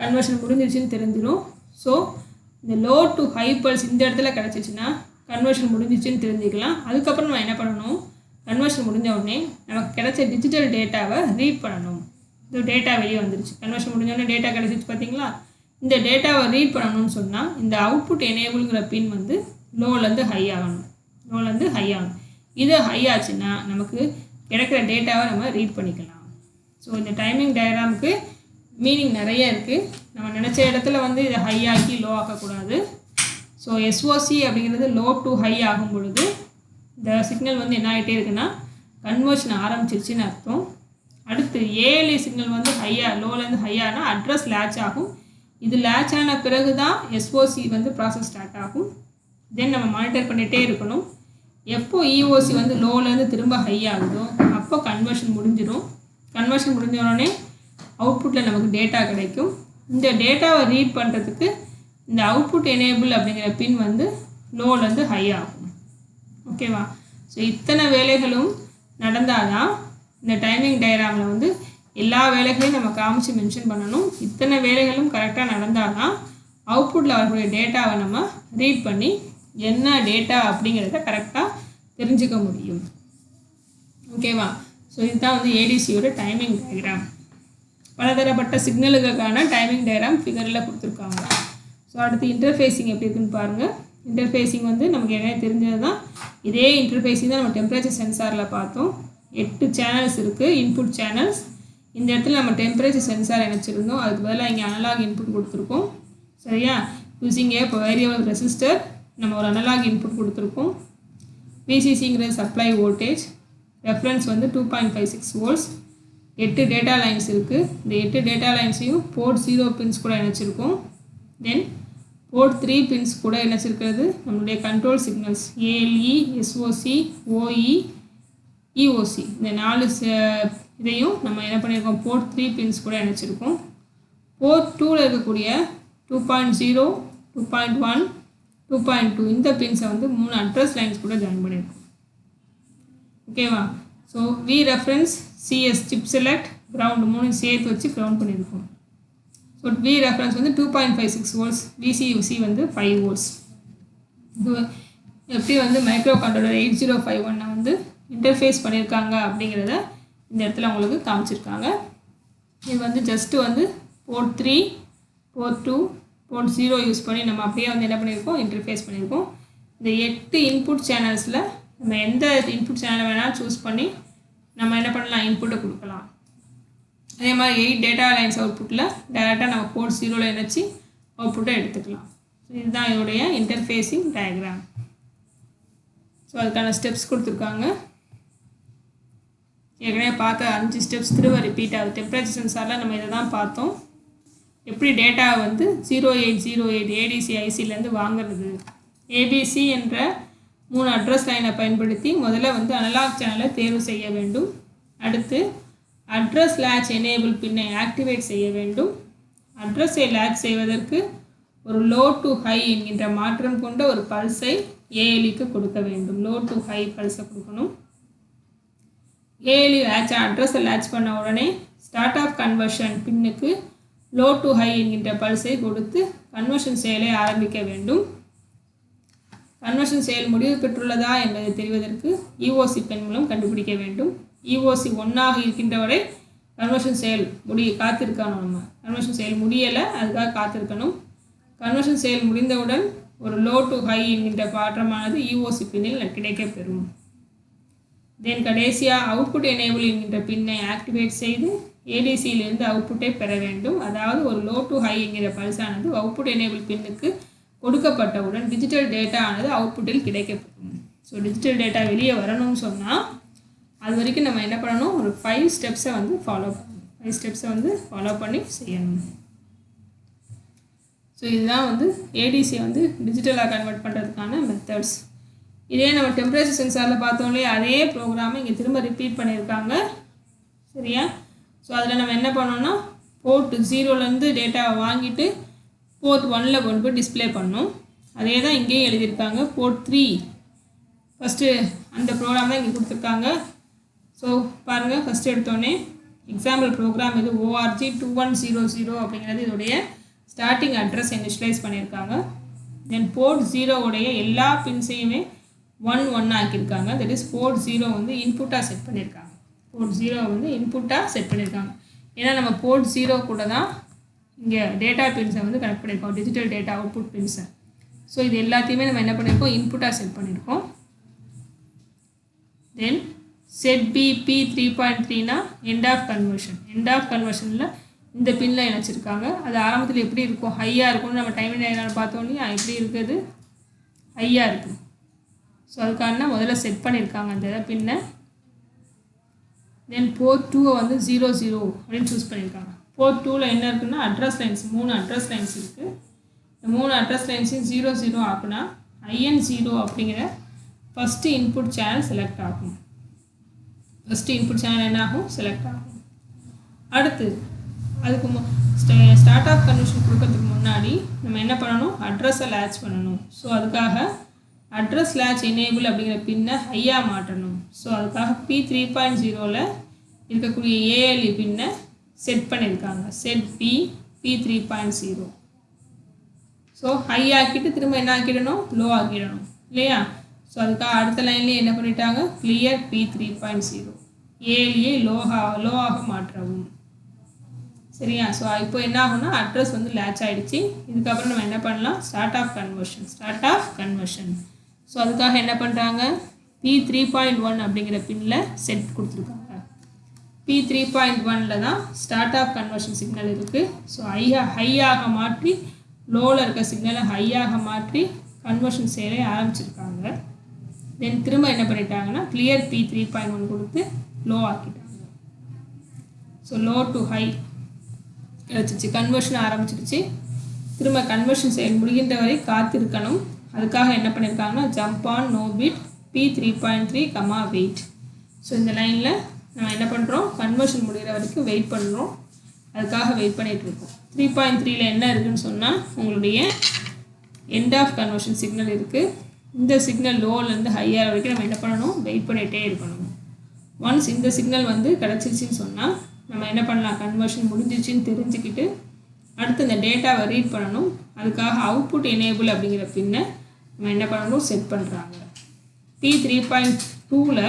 கன்வர்ஷன் முடிஞ்சிருச்சுன்னு தெரிஞ்சிடும். ஸோ இந்த லோ டு ஹை பல்ஸ் இந்த இடத்துல கிடச்சிச்சின்னா கன்வர்ஷன் முடிஞ்சிச்சுன்னு தெரிஞ்சுக்கலாம். அதுக்கப்புறம் நம்ம என்ன பண்ணணும், கன்வர்ஷன் முடிஞ்ச உடனே நமக்கு கிடைச்ச டிஜிட்டல் டேட்டாவை ரீட் பண்ணணும். இந்த டேட்டா வெளியே வந்துருச்சு, கன்வர்ஷன் முடிஞ்சோடனே டேட்டா கிடச்சிச்சு பார்த்தீங்களா. இந்த டேட்டாவை ரீட் பண்ணணும்னு சொன்னால் இந்த அவுட்புட் எனேபிள்ங்கிற பின் வந்து லோலேருந்து ஹை ஆகணும், லோலேருந்து ஹை ஆகணும். இது ஹை ஆச்சுன்னா நமக்கு கிடைக்கிற டேட்டாவை நம்ம ரீட் பண்ணிக்கலாம். ஸோ இந்த டைமிங் டயக்ராமுக்கு மீனிங் நிறைய இருக்குது. நம்ம நினச்ச இடத்துல வந்து இதை ஹை ஆக்கி லோ ஆக்கக்கூடாது. ஸோ SOC அப்படிங்கிறது லோ டு ஹை ஆகும் பொழுது இந்த சிக்னல் வந்து என்ன ஆகிட்டே இருக்குன்னா கன்வர்ஷன் ஆரம்பிச்சிருச்சுன்னு அர்த்தம். அடுத்து ALE சிக்னல் வந்து லோலேருந்து ஹையானா அட்ரஸ் லேட்ச் ஆகும். இது லேட்ச் ஆன பிறகு தான் SOC வந்து ப்ராசஸ் ஸ்டார்ட் ஆகும். தென் நம்ம மானிட்டர் பண்ணிகிட்டே இருக்கணும். எப்போ EOC வந்து லோலேருந்து திரும்ப ஹை ஆகுதோ அப்போ கன்வர்ஷன் முடிஞ்சிடும். கன்வர்ஷன் முடிஞ்ச உடனே அவுட்புட்டில் நமக்கு டேட்டா கிடைக்கும். இந்த டேட்டாவை ரீட் பண்ணுறதுக்கு இந்த அவுட்புட் எனேபிள் அப்படிங்கிற பின் வந்து லோலேருந்து ஹை ஆகும். ஓகேவா? ஸோ இத்தனை வேலைகளும் நடந்தால் தான் இந்த டைமிங் டயக்ராமில் வந்து எல்லா வேலைகளையும் நம்ம காமிச்சு மென்ஷன் பண்ணணும். இத்தனை வேலைகளும் கரெக்டாக நடந்தால் தான் அவுட்புட்டில் வரக்கூடிய டேட்டாவை நம்ம ரீட் பண்ணி என்ன டேட்டா அப்படிங்கிறத கரெக்டாக தெரிஞ்சுக்க முடியும். ஓகேவா? ஸோ இதுதான் வந்து ஏடிசியோட டைமிங் டயக்ராம். பலதரப்பட்ட சிக்னலுக்கான டைமிங் டயக்ராம் ஃபிகரில் கொடுத்துருக்காங்க. ஸோ அடுத்து இன்டர்ஃபேஸிங் எப்படி இருக்குன்னு பாருங்கள். இன்டர்ஃபேஸிங் வந்து நமக்கு என்ன தெரிஞ்சது தான். இதே இன்டர்ஃபேஸிங் தான் நம்ம டெம்பரேச்சர் சென்சாரில் பார்த்தோம். 8 சேனல்ஸ் இருக்குது, இன்புட் சேனல்ஸ். இந்த இடத்துல நம்ம டெம்பரேச்சர் சென்சார் இணைச்சிருந்தோம், அதுக்கு பதிலாக இங்கே அனலாக் இன்புட் கொடுத்துருக்கோம். சரியா? யூஸிங் ஏ வேரியபிள் ரெசிஸ்டர் நம்ம ஒரு அனலாக் இன்புட் கொடுத்துருக்கோம். VCCங்கிறது சப்ளை வோல்டேஜ், ரெஃபரன்ஸ் வந்து 2.56 volts, 8 டேட்டா லைன்ஸ் இருக்குது. இந்த 8 டேட்டா லைன்ஸையும் போர்ட் 0 பின்ஸ் கூட இணைச்சிருக்கோம். தென் போர்ட் 3 பின்ஸ் கூட இணைச்சிருக்கிறது நம்மளுடைய control signals ALE, SOC, OE, EOC. இந்த 4 இதையும் நம்ம என்ன பண்ணியிருக்கோம், போர்ட் 3 பின்ஸ் கூட இணைச்சிருக்கோம். போர்ட் 2ல் இருக்கக்கூடிய 2.0, 2.1, 2.2 இந்த பின்ஸை வந்து 3 அட்ரஸ் லைன்ஸ் கூட ஜாயின் பண்ணியிருக்கோம். ஓகேவா? So V reference CS chip select ground 3 சேர்த்து வச்சு கிரவுண்ட் பண்ணியிருக்கோம். ஸோ வி ரெஃபரன்ஸ் வந்து 2.56 volts, VCUC வந்து 5 volts. இது எப்படி வந்து மைக்ரோ கண்ட்ரோலர் 8051 வந்து இன்டர்ஃபேஸ் பண்ணியிருக்காங்க அப்படிங்கிறத இந்த இடத்துல உங்களுக்கு காமிச்சிருக்காங்க. இது வந்து ஜஸ்ட்டு வந்து போர்ட் 3, போர்ட் 2, போர்ட் 0 யூஸ் பண்ணி நம்ம அப்படியே வந்து என்ன பண்ணியிருக்கோம், இன்டர்ஃபேஸ் பண்ணியிருக்கோம். இந்த 8 இன்புட் சேனல்ஸில் நம்ம எந்த இன்புட் சேனலை வேணால் சூஸ் பண்ணி நம்ம என்ன பண்ணலாம், இன்புட்டை கொடுக்கலாம். அதே மாதிரி 8 டேட்டா லைன்ஸ் அவுட்புட்டில் டேரெக்டாக நம்ம போர்ட் 0ல் இணைச்சி அவுட்புட்டை எடுத்துக்கலாம். ஸோ இதுதான் இதோடைய இன்டர்ஃபேஸிங் டயக்ராம். ஸோ அதுக்கான ஸ்டெப்ஸ் கொடுத்துருக்காங்க. ஏற்கனவே பார்த்த 5 ஸ்டெப்ஸ் திரும்ப ரிப்பீட் ஆகுது. டெம்பரேச்சர் சென்சாரில் நம்ம இதை தான் பார்த்தோம். எப்படி டேட்டா வந்து 0808 ADC ஐசிலேருந்து வாங்குறது. ABC என்ற 3 அட்ரஸ் லைனை பயன்படுத்தி முதல்ல வந்து அனலாக் சேனலை தேர்வு செய்ய வேண்டும். அடுத்து அட்ரஸ் லேட்ச் எனேபிள் பின்னை ஆக்டிவேட் செய்ய வேண்டும். அட்ரஸை லேட்ச் செய்வதற்கு ஒரு லோ டு ஹை என்கின்ற மாற்றம் கொண்ட ஒரு பல்ஸை ALEக்கு கொடுக்க வேண்டும். லோ டு ஹை பல்ஸை கொடுக்கணும். ALE லேட்ச் அட்ரஸை லேட்ச் பண்ண உடனே ஸ்டார்ட் ஆஃப் கன்வர்ஷன் பின்னுக்கு லோ டு ஹை என்கின்ற பல்ஸை கொடுத்து கன்வர்ஷன் செயலை ஆரம்பிக்க வேண்டும். கன்வர்ஷன் செயல் முடிவு பெற்றுள்ளதா என்பதை தெரிவதற்கு EOC பென் மூலம் கண்டுபிடிக்க வேண்டும். EOC 1ஆக இருக்கின்ற வரை கன்வர்ஷன் செயல் காத்திருக்கணும். நம்ம கன்வர்ஷன் செயல் முடியலை, அதுக்காக காத்திருக்கணும். கன்வர்ஷன் செயல் முடிந்தவுடன் ஒரு லோ டு ஹை என்கின்ற மாற்றமானது EOC பின்னில் கிடைக்கப்பெறும். தென் கடைசியாக அவுட்புட் எனேபிள் என்கின்ற பின்னை ஆக்டிவேட் செய்து ADCயிலிருந்து அவுட்புட்டை பெற வேண்டும். அதாவது ஒரு லோ டு ஹை என்கிற பல்ஸானது அவுட்புட் எனேபிள் பின்னுக்கு கொடுக்கப்பட்டவுடன் டிஜிட்டல் டேட்டா ஆனது அவுட்புட்டில் கிடைக்கப்படும். ஸோ டிஜிட்டல் டேட்டா வெளியே வரணும்னு சொன்னால் அது வரைக்கும் நம்ம என்ன பண்ணணும், ஒரு 5 ஸ்டெப்ஸை வந்து ஃபாலோ பண்ணணும். 5 ஸ்டெப்ஸை வந்து ஃபாலோ பண்ணி செய்யணும். ஸோ இதுதான் வந்து ADCயை வந்து டிஜிட்டலாக கன்வெர்ட் பண்ணுறதுக்கான மெத்தட்ஸ். இதே நம்ம டெம்பரேச்சர் சென்சாரில் பார்த்தோம்லே அதே ப்ரோக்ராமை இங்கே திரும்ப ரிப்பீட் பண்ணியிருக்காங்க. சரியா? ஸோ அதில் நம்ம என்ன பண்ணோம்னா போர்ட் 0லேருந்து டேட்டாவை வாங்கிட்டு போர்ட் 1ல் கொண்டு போய் டிஸ்பிளே பண்ணோம். அதே தான் இங்கேயும் எழுதியிருக்காங்க. போர்ட் 3 ஃபஸ்ட்டு அந்த ப்ரோக்ராம் தான் இங்கே கொடுத்துருக்காங்க. ஸோ பாருங்கள், ஃபஸ்ட்டு எடுத்தோடனே எக்ஸாம்பிள் ப்ரோக்ராம் இது ORG2100 அப்படிங்கிறது இதோடைய ஸ்டார்டிங் அட்ரஸ் இனிஷியலைஸ் பண்ணியிருக்காங்க. தென் போர்ட் 0உடைய எல்லா பின்ஸையுமே 1 ஆக்கியிருக்காங்க. தட் இஸ் போர்ட் 0 வந்து இன்புட்டாக செட் பண்ணியிருக்காங்க. போர்ட் 0 வந்து இன்புட்டாக செட் பண்ணியிருக்காங்க. ஏன்னா நம்ம போர்ட் 0 கூட தான் இங்கே டேட்டா பின்ஸை வந்து கனெக்ட் பண்ணியிருக்கோம், டிஜிட்டல் டேட்டா அவுட்புட் பின்ஸை. ஸோ இது எல்லாத்தையுமே நம்ம என்ன பண்ணியிருக்கோம், இன்புட்டாக செட் பண்ணியிருக்கோம். தென் செட் B P3.3னா end of conversion. End of கன்வர்ஷனில் இந்த பின்னில் இணைச்சிருக்காங்க. அது ஆரம்பத்தில் எப்படி இருக்கும், ஹையாக இருக்கும்னு நம்ம டைம் டயக்ராம் பார்த்தோம் இல்லையா, எப்படி இருக்குது, ஹையாக இருக்குது. ஸோ அதுக்கான முதல்ல செட் பண்ணியிருக்காங்க அந்த பின்னை. தென் போர்ட் 2 வந்து 00 அப்படின்னு சூஸ் பண்ணியிருக்காங்க. போர்ட் 2ல் என்ன இருக்குன்னா அட்ரஸ் லைன்ஸ் 3 அட்ரஸ் லைன்ஸ் இருக்குது. இந்த 3 அட்ரஸ் லைன்ஸையும் 00 ஆகுனா IN0 அப்படிங்கிற ஃபஸ்ட்டு இன்புட் சேனல் செலக்ட் ஆகும். ஃபஸ்ட்டு இன்புட் சேனல் என்ன ஆகும், செலக்ட் ஆகும். அடுத்து அதுக்கு ஸ்டார்ட் ஆஃப் கன்வர்ஷன் கொடுக்கறதுக்கு முன்னாடி நம்ம என்ன பண்ணணும், அட்ரஸை லேட்ச் பண்ணணும். ஸோ அதுக்காக அட்ரஸ் லேட்ச் எனேபிள் அப்படிங்கிற பின்னை ஹையாக மாற்றணும். ஸோ அதுக்காக P3.0ல் இருக்கக்கூடிய ALE பின்னை செட் பண்ணியிருக்காங்க. Set P3.0. ஸோ ஹை ஆக்கிட்டு திரும்ப என்ன ஆக்கிடணும், லோ ஆக்கிடணும் இல்லையா. ஸோ அதுக்காக அடுத்த லைன்லேயே என்ன பண்ணிட்டாங்க, கிளியர் P3.0 ALE லோவாக மாற்றவும். சரியா? ஸோ இப்போ என்ன ஆகும்னா அட்ரஸ் வந்து லேட்ச் ஆகிடுச்சு. இதுக்கப்புறம் நம்ம என்ன பண்ணலாம், ஸ்டார்ட் ஆஃப் கன்வர்ஷன். ஸோ அதுக்காக என்ன பண்ணுறாங்க, P3.1 அப்படிங்கிற பின்னில் செட் கொடுத்துருக்காங்க. P3.1ல் தான் ஸ்டார்ட் ஆஃப் கன்வர்ஷன் சிக்னல் இருக்குது. ஸோ ஹையாக மாற்றி லோவில் இருக்க சிக்னலை ஹையாக மாற்றி கன்வர்ஷன் செயலை ஆரம்பிச்சிருக்காங்க. தென் திரும்ப என்ன பண்ணிட்டாங்கன்னா கிளியர் P3.1 கொடுத்து லோ ஆக்கிட்டாங்க. ஸோ லோ டு ஹை கிடச்சிச்சு, கன்வர்ஷன் ஆரம்பிச்சிருச்சு. திரும்ப கன்வர்ஷன் செயல் முடிகின்ற வரை காத்திருக்கணும். அதுக்காக என்ன பண்ணியிருக்காங்கன்னா jump on no bit P3.3, wait. So இந்த லைனில் நம்ம என்ன பண்ணுறோம், கன்வர்ஷன் முடிகிற வரைக்கும் வெயிட் பண்ணுறோம். அதுக்காக வெயிட் பண்ணிகிட்டு இருக்கோம். 3.3ல் என்ன இருக்குதுன்னு சொன்னால் உங்களுடைய எண்ட் ஆஃப் கன்வர்ஷன் சிக்னல் இருக்குது. இந்த சிக்னல் லோலேருந்து ஹையாக வரைக்கும் நம்ம என்ன பண்ணணும், வெயிட் பண்ணிகிட்டே இருக்கணும். ஒன்ஸ் இந்த சிக்னல் வந்து கிடச்சிருச்சின்னு சொன்னால் நம்ம என்ன பண்ணலாம், கன்வர்ஷன் முடிஞ்சிச்சின்னு தெரிஞ்சுக்கிட்டு அடுத்து இந்த டேட்டாவை ரீட் பண்ணணும். அதுக்காக அவுட்புட் எனேபிள் அப்படிங்கிற பின்னை நம்ம என்ன பண்ணணும், செட் பண்ணுறாங்க. P3.2ல்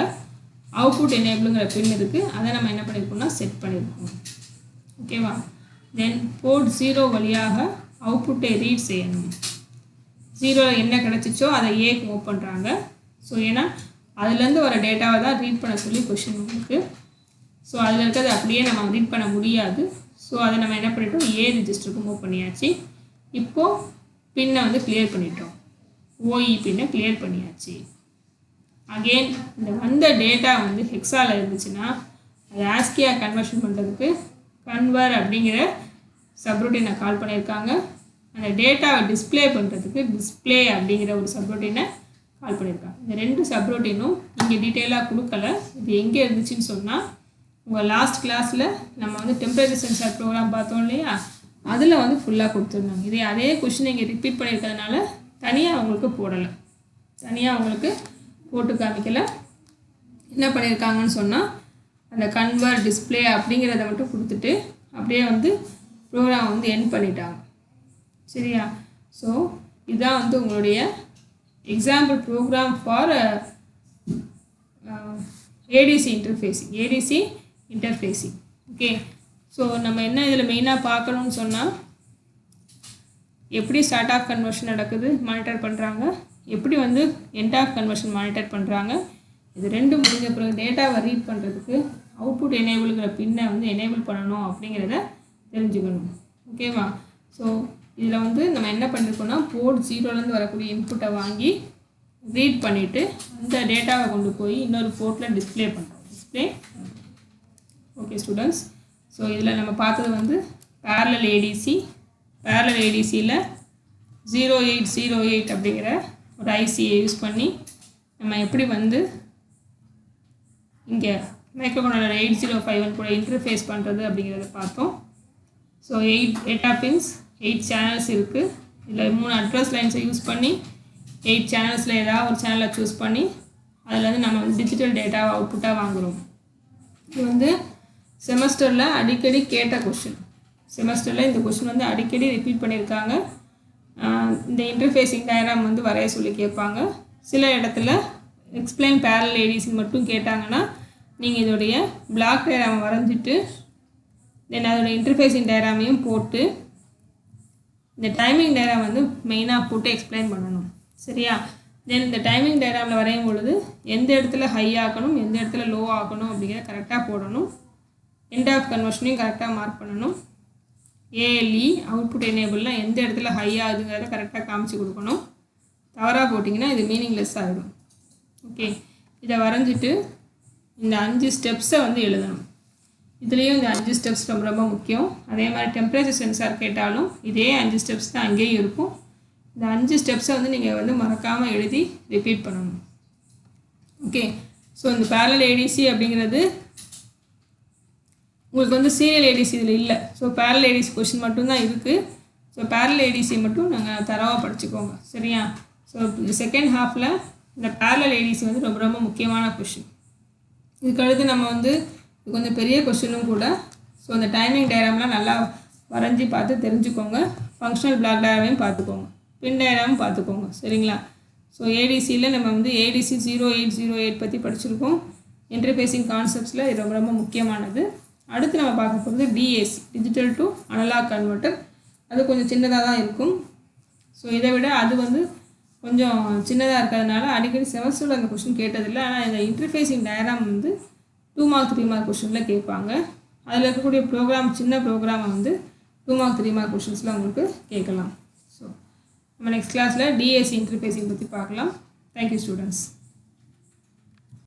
அவுட்புட் எனேபிளுங்கிற பின் இருக்குது, அதை நம்ம என்ன பண்ணியிருக்கோம்னா செட் பண்ணியிருக்கோம். ஓகேவா. தென் போர்ட் 0 வழியாக அவுட்புட்டை ரீட் செய்யணும். 0ல் என்ன கிடச்சிச்சோ அதை ஏக்கு மூவ் பண்ணுறாங்க. ஸோ ஏன்னா அதுலேருந்து வர டேட்டாவை தான் ரீட் பண்ண சொல்லி கொஷின் உங்களுக்கு. ஸோ அதில் இருக்கிறது அப்படியே நம்ம ரீட் பண்ண முடியாது. ஸோ அதை நம்ம என்ன பண்ணிட்டோம், ஏ ரிஜிஸ்டருக்கு மூவ் பண்ணியாச்சு. இப்போது பின்னை வந்து கிளியர் பண்ணிட்டோம், ஓஇ பின்னை கிளியர் பண்ணியாச்சு. அகெயின் இந்த வந்த டேட்டா வந்து ஹெக்ஸாவில் இருந்துச்சுன்னா அதை ஆஸ்கியாக கன்வர்ஷன் பண்ணுறதுக்கு கன்வர் அப்படிங்கிற சப்ரூட்டீனை கால் பண்ணியிருக்காங்க. அந்த டேட்டாவை டிஸ்பிளே பண்ணுறதுக்கு டிஸ்பிளே அப்படிங்கிற ஒரு சப்ரூட்டீனை கால் பண்ணியிருக்காங்க. இந்த ரெண்டு சப்ரூட்டீனும் இங்கே டீட்டெயிலாக கொடுக்கல. இது எங்கே இருந்துச்சுன்னு சொன்னால் உங்கள் லாஸ்ட் கிளாஸில் நம்ம வந்து டெம்பரேச்சர் சென்சார் ப்ரோக்ராம் பார்த்தோம் இல்லையா, அதில் வந்து ஃபுல்லாக கொடுத்துருந்தாங்க. இதே அதே கொஷினை இங்கே ரிப்பீட் பண்ணியிருக்கிறதுனால தனியாக அவங்களுக்கு போடலை, தனியாக அவங்களுக்கு போட்டு காமிக்கலை. என்ன பண்ணியிருக்காங்கன்னு சொன்னால் அந்த கன்வர் டிஸ்பிளே அப்படிங்கிறத மட்டும் கொடுத்துட்டு அப்படியே வந்து ப்ரோக்ராம் வந்து எண்ட் பண்ணிட்டாங்க. சரியா. ஸோ இதுதான் வந்து உங்களுடைய example program for ADC interfacing. Okay. So நம்ம என்ன இதில் மெயினாக பார்க்கணும்னு சொன்னால் எப்படி ஸ்டார்ட் ஆஃப் கன்வர்ஷன் நடக்குது மானிட்டர் பண்ணுறாங்க, எப்படி வந்து எண்ட் ஆஃப் கன்வர்ஷன் மானிட்டர் பண்ணுறாங்க. இது ரெண்டும் முடிஞ்ச பிறகு டேட்டாவை ரீட் பண்ணுறதுக்கு அவுட்புட் எனேபிளுங்கிற பின்னை வந்து எனேபிள் பண்ணணும் அப்படிங்கிறத தெரிஞ்சுக்கணும். ஓகேவா. ஸோ இதில் வந்து நம்ம என்ன பண்ணியிருக்கோம்னா போர்ட் 0லேருந்து வரக்கூடிய இன்புட்டை வாங்கி ரீட் பண்ணிவிட்டு அந்த டேட்டாவை கொண்டு போய் இன்னொரு போர்ட்டில் டிஸ்பிளே பண்ணுறோம். Okay students. ஸோ இதில் நம்ம பார்த்தது வந்து பேரலல் ஏடிசியில் 0808 அப்படிங்கிற ஒரு ஐசியை யூஸ் பண்ணி நம்ம எப்படி வந்து இங்கே மைக்ரோகண்ட்ரோலர் 8051 கூட இன்டர்ஃபேஸ் பண்ணுறது அப்படிங்கிறத பார்த்தோம். ஸோ 8 டேட்டா பின்ஸ், 8 சேனல்ஸ் இருக்குது. இதில் 3 அட்ரஸ் லைன்ஸை யூஸ் பண்ணி 8 சேனல்ஸில் ஏதாவது ஒரு சேனலை சூஸ் பண்ணி அதில் வந்து நம்ம வந்து டிஜிட்டல் டேட்டாவை அவுட்புட்டாக வாங்குகிறோம். இது வந்து செமஸ்டரில் அடிக்கடி கேட்ட கொஷின். செமஸ்டரில் இந்த கொஷின் வந்து அடிக்கடி ரிப்பீட் பண்ணியிருக்காங்க. இந்த இன்டர்ஃபேஸிங் டயக்ராம் வந்து வரைய சொல்லி கேட்பாங்க. சில இடத்துல எக்ஸ்பிளைன் பேரலல் ஏடிசின்னு மட்டும் கேட்டாங்கன்னா நீங்கள் இதோடைய பிளாக் டயக்ராமை வரைஞ்சிட்டு தென் அதோட இன்டர்ஃபேஸிங் டயக்ராமையும் போட்டு இந்த டைமிங் டயக்ராம் வந்து மெயினாக போட்டு எக்ஸ்பிளைன் பண்ணணும். சரியா. தென் இந்த டைமிங் டயக்ராமில் வரையும் பொழுது எந்த இடத்துல ஹை ஆக்கணும், எந்த இடத்துல லோ ஆக்கணும் அப்படிங்கிறத கரெக்டாக போடணும். எண்ட் ஆஃப் கன்வர்ஷனையும் கரெக்டாக மார்க் பண்ணணும். ஏஎல்இ அவுட்புட் எனேபிள்லாம் எந்த இடத்துல ஹை ஆகுதுங்கிறத கரெக்டாக காமிச்சு கொடுக்கணும். தவறாக போட்டிங்கன்னா இது மீனிங்லெஸ் ஆகிடும். ஓகே. இதை வரைஞ்சிட்டு இந்த 5 ஸ்டெப்ஸை வந்து எழுதணும். இதுலேயும் இந்த 5 ஸ்டெப்ஸ் ரொம்ப ரொம்ப முக்கியம். அதே மாதிரி டெம்பரேச்சர் சென்சார் கேட்டாலும் இதே 5 ஸ்டெப்ஸ் தான் அங்கேயும் இருக்கும். இந்த 5 ஸ்டெப்ஸை வந்து நீங்கள் வந்து மறக்காமல் எழுதி ரிப்பீட் பண்ணணும். ஓகே. ஸோ இந்த பேரலல் ஏடிசி அப்படிங்கிறது உங்களுக்கு வந்து சீரியல் ஏடிசி இதில் இல்லை. ஸோ பேரலல் ஏடிசி கொஷின் மட்டும்தான் இருக்குது. ஸோ பேரலல் ஏடிசி மட்டும் நாங்கள் தரவாக படிச்சுக்கோங்க. சரியா. ஸோ செகண்ட் ஹாஃபில் இந்த பேரலல் ஏடிசி வந்து ரொம்ப ரொம்ப முக்கியமான கொஷின். இதுக்கடுத்து நம்ம வந்து இது கொஞ்சம் பெரிய கொஷினும் கூட. ஸோ இந்த டைமிங் டயக்ராம்லாம் நல்லா வரைஞ்சி பார்த்து தெரிஞ்சுக்கோங்க. ஃபங்க்ஷனல் பிளாக் டயக்ராமையும் பார்த்துக்கோங்க, பின் டயக்ராமும் பார்த்துக்கோங்க. சரிங்களா. ஸோ ஏடிசியில் நம்ம வந்து ஏடிசி 0808 பற்றி படிச்சிருக்கோம். இன்டர்ஃபேஸிங் கான்செப்ட்ஸில் இது ரொம்ப ரொம்ப முக்கியமானது. அடுத்து நம்ம பார்க்க போகிறது DAC, digital to analog converter. அது கொஞ்சம் சின்னதாக தான் இருக்கும். ஸோ இதை விட அது வந்து கொஞ்சம் சின்னதாக இருக்கிறதுனால அடிக்கடி செமஸ்டரில் அந்த கொஷின் கேட்டதில்லை. ஆனால் இந்த இன்டர்ஃபேஸிங் டயக்ராம் வந்து 2 மார்க் 3 மார்க் கொஷினில் கேட்பாங்க. அதில் இருக்கக்கூடிய ப்ரோக்ராம், சின்ன ப்ரோக்ராமை வந்து 2 மார்க் 3 மார்க் கொஷின்ஸில் உங்களுக்கு கேட்கலாம். ஸோ நம்ம நெக்ஸ்ட் கிளாஸில் டிஏசி இன்டர்ஃபேஸிங் பற்றி பார்க்கலாம். Thank you students.